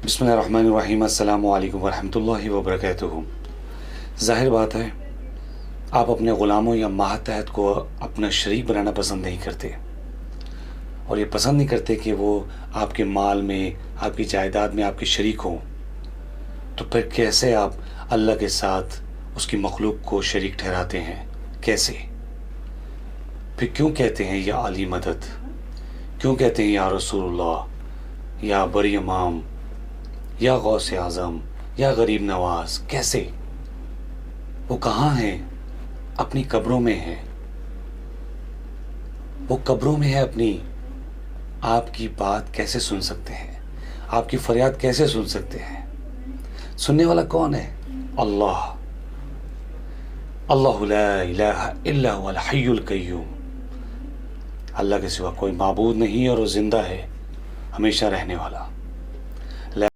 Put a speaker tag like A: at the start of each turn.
A: बिस्मिल्लाहिर्रहमानिर्रहीम अस्सलामु अलैकुम वरहमतुल्लाहि वबरकातुहू। ज़ाहिर बात है, आप अपने ग़ुलामों या मातहत को अपना शरीक बनाना पसंद नहीं करते, और ये पसंद नहीं करते कि वो आपके माल में, आपकी जायदाद में आपके शरीक हों। तो फिर कैसे आप अल्लाह के साथ उसकी मखलूक को शरीक ठहराते हैं? कैसे? फिर क्यों कहते हैं या अली मदद? क्यों कहते हैं या रसूलुल्लाह, या बरी इमाम, या गौसे आज़म, या गरीब नवाज? कैसे? वो कहाँ हैं? अपनी कब्रों में हैं। वो कब्रों में है अपनी। आपकी बात कैसे सुन सकते हैं? आपकी फरियाद कैसे सुन सकते हैं? सुनने वाला कौन है? अल्लाह। अल्लाहु ला इलाहा इल्ला हुवल हय्युल क़य्यूम। अल्लाह के सिवा कोई माबूद नहीं और वो ज़िंदा है, हमेशा रहने वाला।